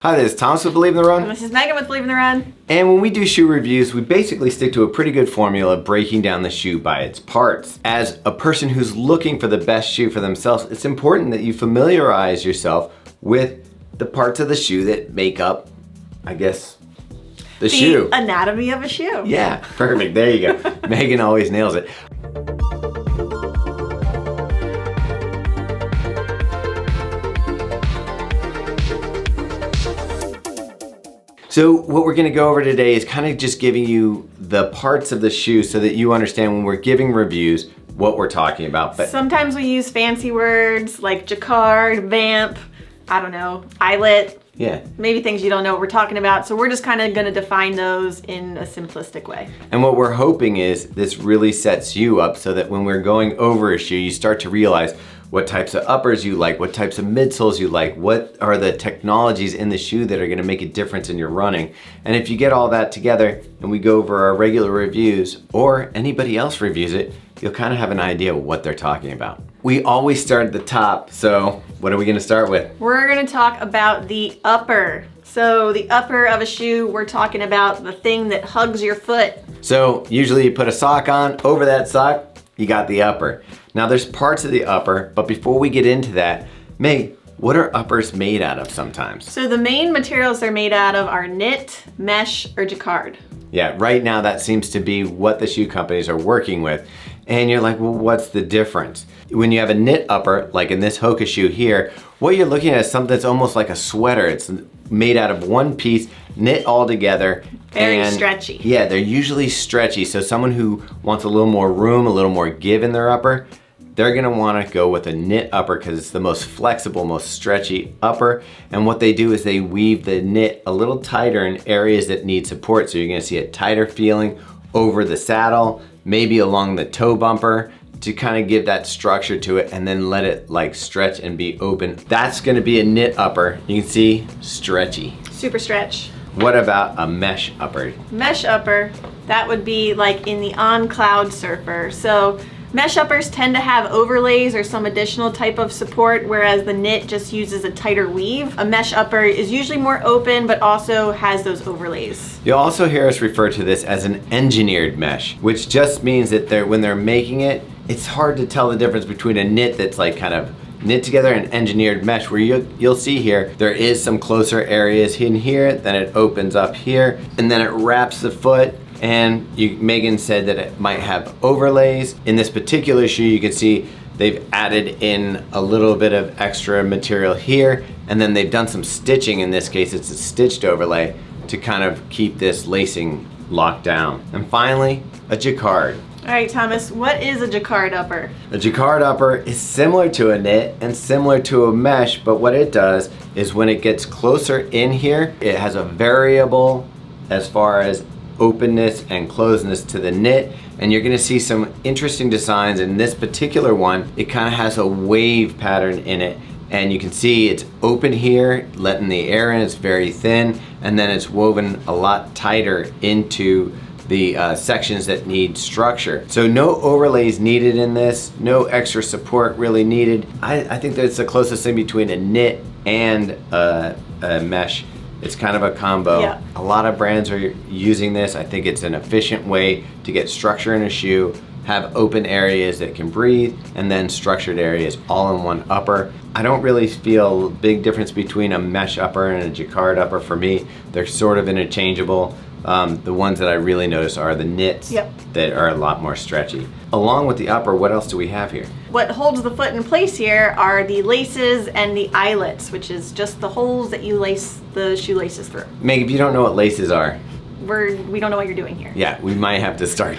Hi, this is Thomas with Believe in the Run. And this is Megan with Believe in the Run. And when we do shoe reviews, we basically stick to a pretty good formula of breaking down the shoe by its parts. As a person who's looking for the best shoe for themselves, it's important that you familiarize yourself with the parts of the shoe that make up, I guess, the shoe. The anatomy of a shoe. Yeah, perfect. There you go. Megan always nails it. So what we're gonna go over today is kind of just giving you the parts of the shoe so that you understand when we're giving reviews what we're talking about. But sometimes we use fancy words like jacquard, vamp, I don't know, eyelet. Yeah. Maybe things you don't know what we're talking about. So we're just kind of gonna define those in a simplistic way. And what we're hoping is this really sets you up so that when we're going over a shoe, you start to realize what types of uppers you like, what types of midsoles you like, what are the technologies in the shoe that are gonna make a difference in your running. And if you get all that together and we go over our regular reviews or anybody else reviews it, you'll kind of have an idea of what they're talking about. We always start at the top, so what are we gonna start with? We're gonna talk about the upper. So the upper of a shoe, we're talking about the thing that hugs your foot. So usually you put a sock on, over that sock, you got the upper. Now there's parts of the upper, but before we get into that, Meg, what are uppers made out of sometimes? So the main materials they're made out of are knit, mesh, or jacquard. Yeah, right now that seems to be what the shoe companies are working with. And you're like, well, what's the difference? When you have a knit upper, like in this Hoka shoe here, what you're looking at is something that's almost like a sweater. It's made out of one piece, knit all together. Very stretchy. Yeah, they're usually stretchy. So someone who wants a little more room, a little more give in their upper, they're gonna wanna go with a knit upper because it's the most flexible, most stretchy upper. And what they do is they weave the knit a little tighter in areas that need support. So you're gonna see a tighter feeling over the saddle, maybe along the toe bumper, to kind of give that structure to it and then let it like stretch and be open. That's gonna be a knit upper. You can see stretchy. Super stretch. What about a mesh upper? Mesh upper, that would be like in the on-cloud surfer. So mesh uppers tend to have overlays or some additional type of support, whereas the knit just uses a tighter weave. A mesh upper is usually more open, but also has those overlays. You'll also hear us refer to this as an engineered mesh, which just means that when they're making it, it's hard to tell the difference between a knit that's like kind of knit together and engineered mesh, where you'll see here, there is some closer areas in here, then it opens up here, and then it wraps the foot. And Megan said that it might have overlays. In this particular shoe, you can see they've added in a little bit of extra material here, and then they've done some stitching. In this case, it's a stitched overlay to kind of keep this lacing locked down. And finally, a jacquard. All right, Thomas, what is a jacquard upper? A jacquard upper is similar to a knit and similar to a mesh, but what it does is when it gets closer in here, it has a variable as far as openness and closeness to the knit, and you're gonna see some interesting designs. In this particular one, it kind of has a wave pattern in it, and you can see it's open here, letting the air in, it's very thin, and then it's woven a lot tighter into the sections that need structure. So no overlays needed in this, no extra support really needed. I think that's the closest thing between a knit and a mesh. It's kind of a combo. Yeah. A lot of brands are using this. I think it's an efficient way to get structure in a shoe, have open areas that can breathe, and then structured areas all in one upper. I don't really feel a big difference between a mesh upper and a jacquard upper for me. They're sort of interchangeable. The ones that I really notice are the knits that are a lot more stretchy. Along with the upper, what else do we have here? What holds the foot in place here are the laces and the eyelets, which is just the holes that you lace the shoelaces through. Meg, if you don't know what laces are, we don't know what you're doing here. yeah, we might have to start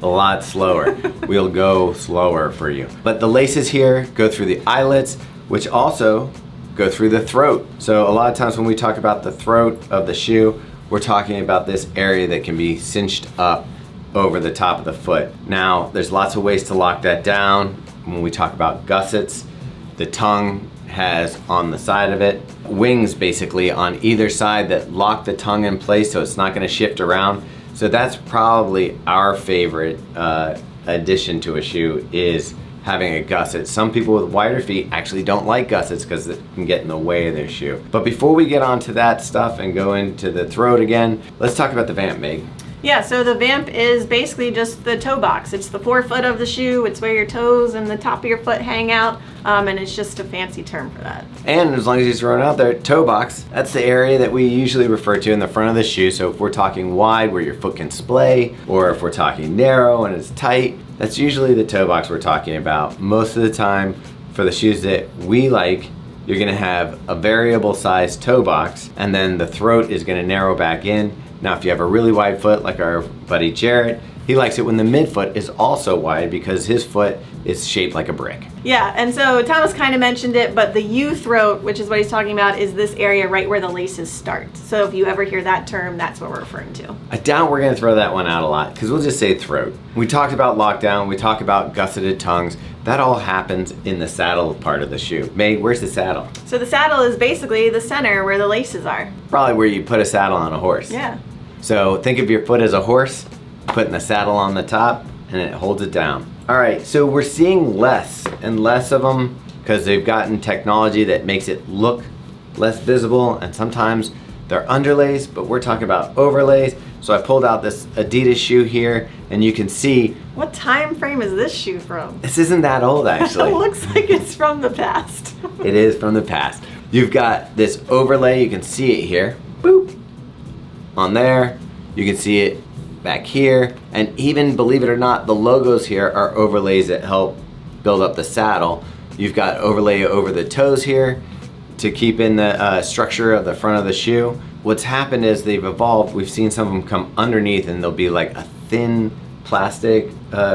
a lot slower. We'll go slower for you. But the laces here go through the eyelets, which also go through the throat. So a lot of times when we talk about the throat of the shoe, we're talking about this area that can be cinched up over the top of the foot. Now, there's lots of ways to lock that down. When we talk about gussets, the tongue has on the side of it wings basically on either side that lock the tongue in place so it's not gonna shift around. So that's probably our favorite addition to a shoe is having a gusset. Some people with wider feet actually don't like gussets because it can get in the way of their shoe. But before we get onto that stuff and go into the throat again, let's talk about the Vamp, Meg. Yeah, so the Vamp is basically just the toe box. It's the forefoot of the shoe. It's where your toes and the top of your foot hang out, and it's just a fancy term for that. And as long as he's thrown out there, toe box, that's the area that we usually refer to in the front of the shoe. So if we're talking wide where your foot can splay, or if we're talking narrow and it's tight, that's usually the toe box we're talking about. Most of the time for the shoes that we like, you're gonna have a variable size toe box, and then the throat is gonna narrow back in. Now, if you have a really wide foot like our buddy Jarrett, he likes it when the midfoot is also wide because his foot is shaped like a brick. Yeah, and so Thomas kind of mentioned it, but the U throat, which is what he's talking about, is this area right where the laces start. So if you ever hear that term, that's what we're referring to. I doubt we're gonna throw that one out a lot because we'll just say throat. We talked about lockdown, we talked about gusseted tongues. That all happens in the saddle part of the shoe. May, where's the saddle? So the saddle is basically the center where the laces are. Probably where you put a saddle on a horse. Yeah. So think of your foot as a horse, putting the saddle on the top, and it holds it down. All right, so we're seeing less and less of them because they've gotten technology that makes it look less visible, and sometimes they're underlays, but we're talking about overlays. So I pulled out this Adidas shoe here, and you can see. What time frame is this shoe from? This isn't that old, actually. It looks like it's from the past. It is from the past. You've got this overlay, you can see it here. Boop. On there, you can see it back here, and even, believe it or not, the logos here are overlays that help build up the saddle. You've got overlay over the toes here to keep in the structure of the front of the shoe. What's happened is they've evolved. We've seen some of them come underneath, and there'll be like a thin plastic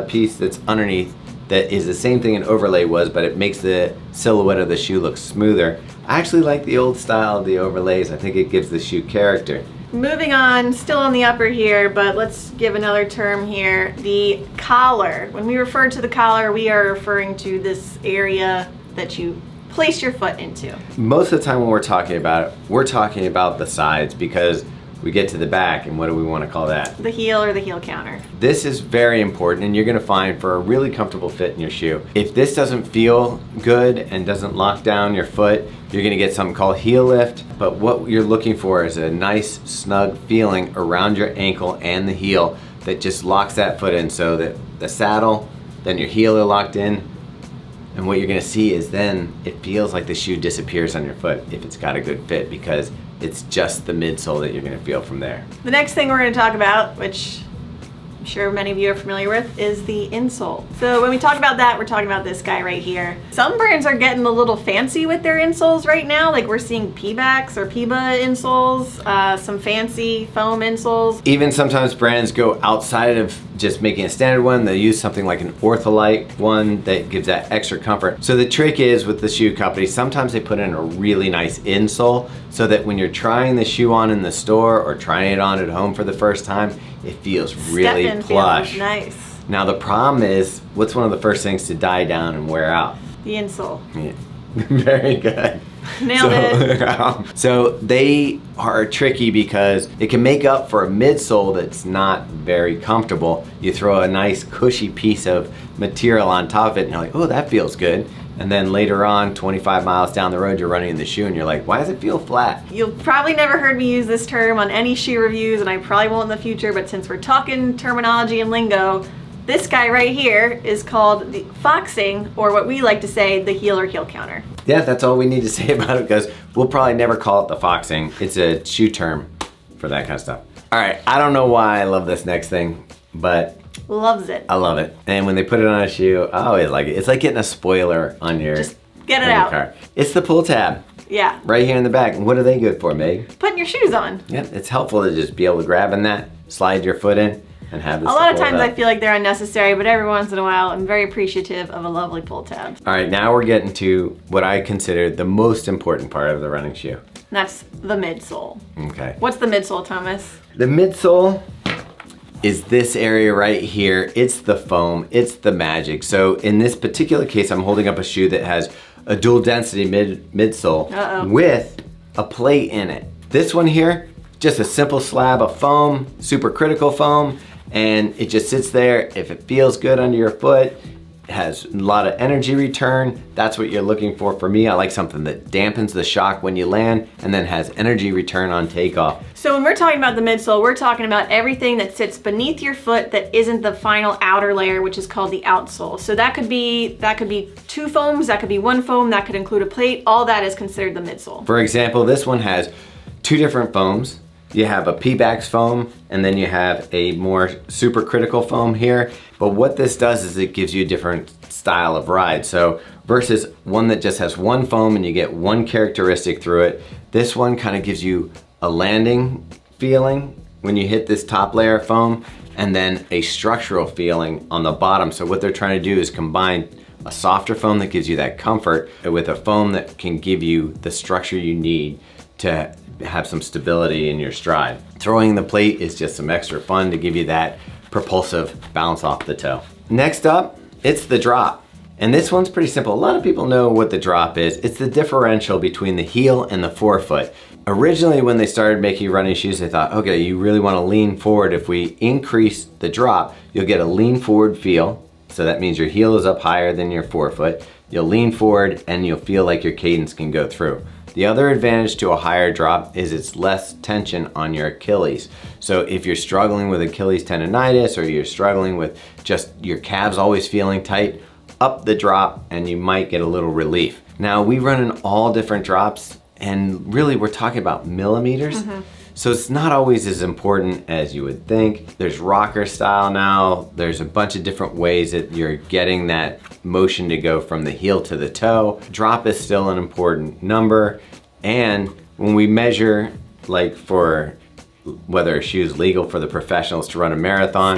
piece that's underneath that is the same thing an overlay was, but it makes the silhouette of the shoe look smoother. I actually like the old style of the overlays. I think it gives the shoe character. Moving on, still on the upper here, but let's give another term here, the collar. When we refer to the collar, we are referring to this area that you place your foot into. Most of the time when we're talking about it, we're talking about the sides because we get to the back, and what do we want to call that? The heel or the heel counter. This is very important, and you're going to find for a really comfortable fit in your shoe. If this doesn't feel good and doesn't lock down your foot, you're going to get something called heel lift. But what you're looking for is a nice snug feeling around your ankle and the heel that just locks that foot in, so that the saddle, then your heel are locked in. And what you're going to see is then it feels like the shoe disappears on your foot if it's got a good fit, because it's just the midsole that you're going to feel from there. The next thing we're going to talk about, which I'm sure many of you are familiar with, is the insole. So when we talk about that, we're talking about this guy right here. Some brands are getting a little fancy with their insoles right now. Like we're seeing Peebacks or Peba insoles, some fancy foam insoles. Even sometimes brands go outside of just making a standard one. They use something like an ortholite one that gives that extra comfort. So the trick is with the shoe company, sometimes they put in a really nice insole so that when you're trying the shoe on in the store or trying it on at home for the first time, it feels really plush. Feels nice. Now the problem is, what's one of the first things to die down and wear out? The insole. Yeah. Very good. Nailed it. So they are tricky because it can make up for a midsole that's not very comfortable. You throw a nice cushy piece of material on top of it and you're like, oh, that feels good. And then later on, 25 miles down the road, you're running in the shoe and you're like, why does it feel flat? You'll probably never heard me use this term on any shoe reviews, and I probably won't in the future, but since we're talking terminology and lingo, this guy right here is called the foxing, or what we like to say, the heel or heel counter. Yeah, that's all we need to say about it, because we'll probably never call it the foxing. It's a shoe term for that kind of stuff. All right, I don't know why I love this next thing, but loves it. I love it. And when they put it on a shoe, I always like it. It's like getting a spoiler on your Just get it out. car. It's the pull tab. Yeah. Right here in the back. And what are they good for, Meg? Putting your shoes on. Yeah, it's helpful to just be able to grab in that, slide your foot in, and have this. A lot of times I feel like they're unnecessary, but every once in a while I'm very appreciative of a lovely pull tab. All right, now we're getting to what I consider the most important part of the running shoe. And that's the midsole. Okay. What's the midsole, Thomas? The midsole is this area right here. It's the foam, it's the magic. So in this particular case, I'm holding up a shoe that has a dual density midsole with a plate in it. This one here, just a simple slab of foam, supercritical foam, and it just sits there. If it feels good under your foot, has a lot of energy return. That's what you're looking for. For me, I like something that dampens the shock when you land and then has energy return on takeoff. So when we're talking about the midsole, we're talking about everything that sits beneath your foot that isn't the final outer layer, which is called the outsole. So that could be 2 foams, that could be 1 foam, that could include a plate. All that is considered the midsole. For example, this one has 2 different foams. You have a P-Bax foam, and then you have a more supercritical foam here. But what this does is it gives you a different style of ride. So versus one that just has 1 foam and you get 1 characteristic through it, this one kind of gives you a landing feeling when you hit this top layer of foam, and then a structural feeling on the bottom. So what they're trying to do is combine a softer foam that gives you that comfort with a foam that can give you the structure you need to have some stability in your stride. Throwing the plate is just some extra fun to give you that propulsive bounce off the toe. Next up, it's the drop. And this one's pretty simple. A lot of people know what the drop is. It's the differential between the heel and the forefoot. Originally, when they started making running shoes, they thought, okay, you really want to lean forward. If we increase the drop, you'll get a lean forward feel. So that means your heel is up higher than your forefoot. You'll lean forward and you'll feel like your cadence can go through. The other advantage to a higher drop is it's less tension on your Achilles. So if you're struggling with Achilles tendonitis, or you're struggling with just your calves always feeling tight, up the drop and you might get a little relief. Now we run in all different drops, and really we're talking about millimeters. So it's not always as important as you would think. There's rocker style now. There's a bunch of different ways that you're getting that motion to go from the heel to the toe. Drop is still an important number. And when we measure, like for whether a shoe is legal for the professionals to run a marathon,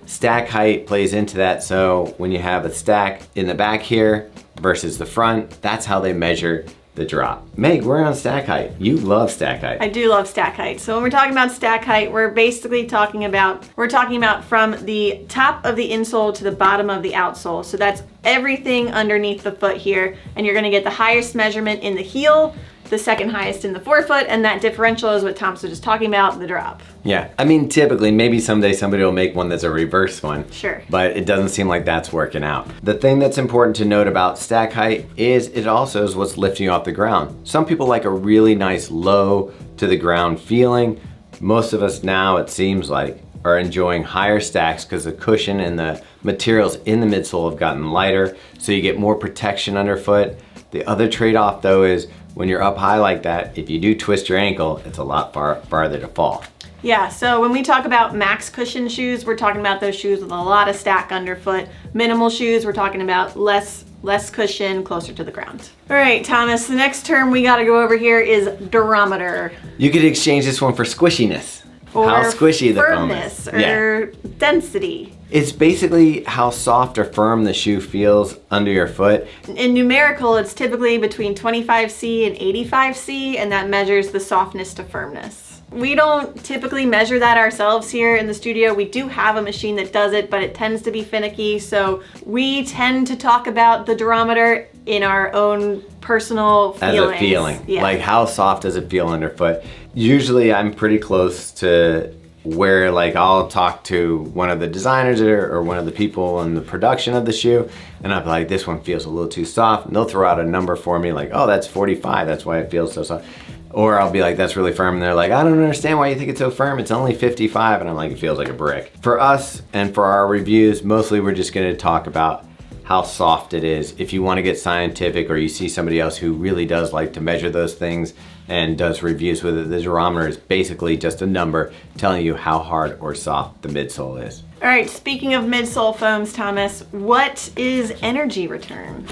stack height plays into that. So when you have a stack in the back here versus the front, that's how they measure the drop. Meg, we're on stack height. You love stack height. I do love stack height. So when we're talking about stack height, we're basically talking about from the top of the insole to the bottom of the outsole. So that's everything underneath the foot here. And you're gonna get the highest measurement in the heel, the second highest in the forefoot, and that differential is what Thomas was just talking about, the drop. Yeah, I mean, typically, maybe someday somebody will make one that's a reverse one. Sure. But it doesn't seem like that's working out. The thing that's important to note about stack height is it also is what's lifting you off the ground. Some people like a really nice low to the ground feeling. Most of us now, it seems like, are enjoying higher stacks because the cushion and the materials in the midsole have gotten lighter, so you get more protection underfoot. The other trade-off though is when you're up high like that, if you do twist your ankle, it's a lot farther to fall. Yeah, so when we talk about max cushion shoes, we're talking about those shoes with a lot of stack underfoot. Minimal shoes, we're talking about less cushion, closer to the ground. All right, Thomas, the next term we gotta go over here is durometer. You could exchange this one for squishiness. Or how squishy the foam is. Firmness, or density. It's basically how soft or firm the shoe feels under your foot. In numerical, it's typically between 25C and 85C, and that measures the softness to firmness. We don't typically measure that ourselves here in the studio. We do have a machine that does it, but it tends to be finicky, so we tend to talk about the durometer in our own personal feelings. As a feeling, yeah. Like how soft does it feel underfoot? Usually I'm pretty close to where, like, I'll talk to one of the designers or one of the people in the production of the shoe, and I'll be like, this one feels a little too soft, and they'll throw out a number for me like, oh, that's 45, that's why it feels so soft. Or I'll be like, that's really firm, and they're like, I don't understand why you think it's so firm, it's only 55, and I'm like, it feels like a brick. For us and for our reviews, mostly we're just gonna talk about how soft it is. If you want to get scientific, or you see somebody else who really does like to measure those things and does reviews with it, the durometer is basically just a number telling you how hard or soft the midsole is. All right, speaking of midsole foams, Thomas, what is energy return?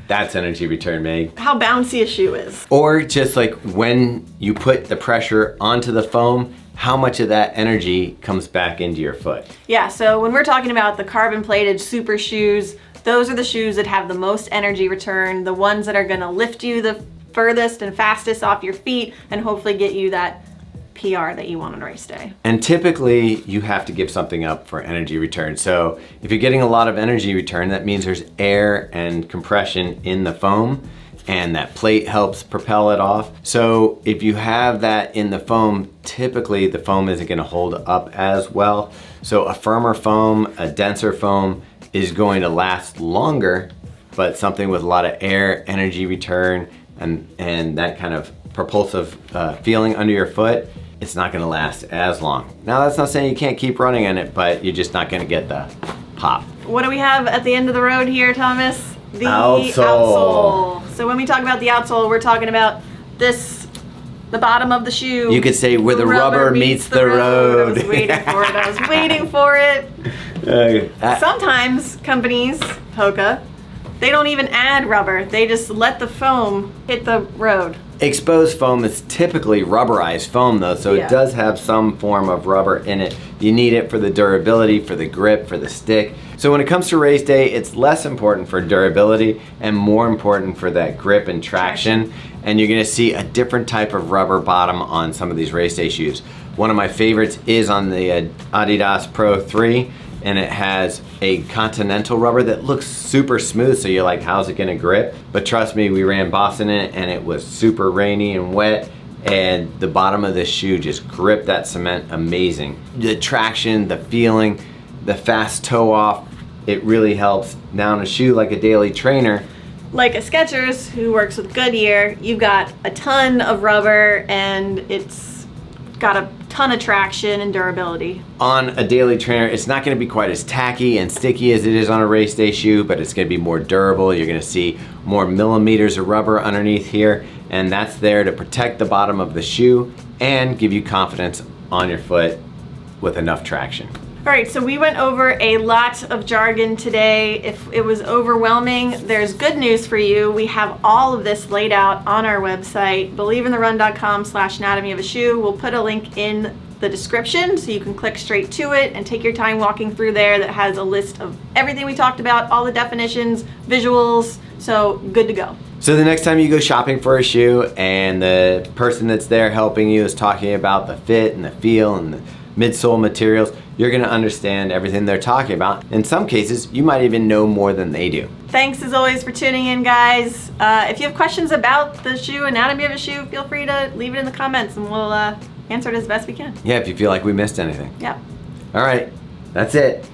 That's energy return, Meg. How bouncy a shoe is. Or just like when you put the pressure onto the foam, how much of that energy comes back into your foot. Yeah, so when we're talking about the carbon plated super shoes, those are the shoes that have the most energy return, the ones that are gonna lift you the furthest and fastest off your feet and hopefully get you that PR that you want on race day. And typically you have to give something up for energy return. So if you're getting a lot of energy return, that means there's air and compression in the foam, and that plate helps propel it off. So if you have that in the foam, typically the foam isn't gonna hold up as well. So a firmer foam, a denser foam is going to last longer, but something with a lot of air, energy return, and that kind of propulsive feeling under your foot, it's not gonna last as long. Now that's not saying you can't keep running in it, but you're just not gonna get the pop. What do we have at the end of the road here, Thomas? The outsole. So when we talk about the outsole, we're talking about this, the bottom of the shoe. You could say where the rubber meets the road. I was waiting for it. I was waiting for it. Sometimes companies, Hoka, they don't even add rubber. They just let the foam hit the road. Exposed foam is typically rubberized foam though, so it does have some form of rubber in it. You need it for the durability, for the grip, for the stick. So when it comes to race day, it's less important for durability and more important for that grip and traction. And you're gonna see a different type of rubber bottom on some of these race day shoes. One of my favorites is on the Adidas Pro 3, and it has a Continental rubber that looks super smooth, so you're like, how's it gonna grip? But trust me, we ran Boston in it and it was super rainy and wet, and the bottom of this shoe just gripped that cement amazing. The traction, the feeling, the fast toe off, it really helps. Now in a shoe like a daily trainer, like a Skechers who works with Goodyear, you've got a ton of rubber and it's got a ton of traction and durability. On a daily trainer, it's not gonna be quite as tacky and sticky as it is on a race day shoe, but it's gonna be more durable. You're gonna see more millimeters of rubber underneath here, and that's there to protect the bottom of the shoe and give you confidence on your foot with enough traction. All right, so we went over a lot of jargon today. If it was overwhelming, there's good news for you. We have all of this laid out on our website, believeintherun.com/anatomy of a shoe. We'll put a link in the description so you can click straight to it and take your time walking through there. That has a list of everything we talked about, all the definitions, visuals, so good to go. So the next time you go shopping for a shoe and the person that's there helping you is talking about the fit and the feel and the midsole materials, you're gonna understand everything they're talking about. In some cases, you might even know more than they do. Thanks as always for tuning in, guys. If you have questions about the shoe, anatomy of a shoe, feel free to leave it in the comments and we'll answer it as best we can. Yeah, if you feel like we missed anything. Yeah. All right, that's it.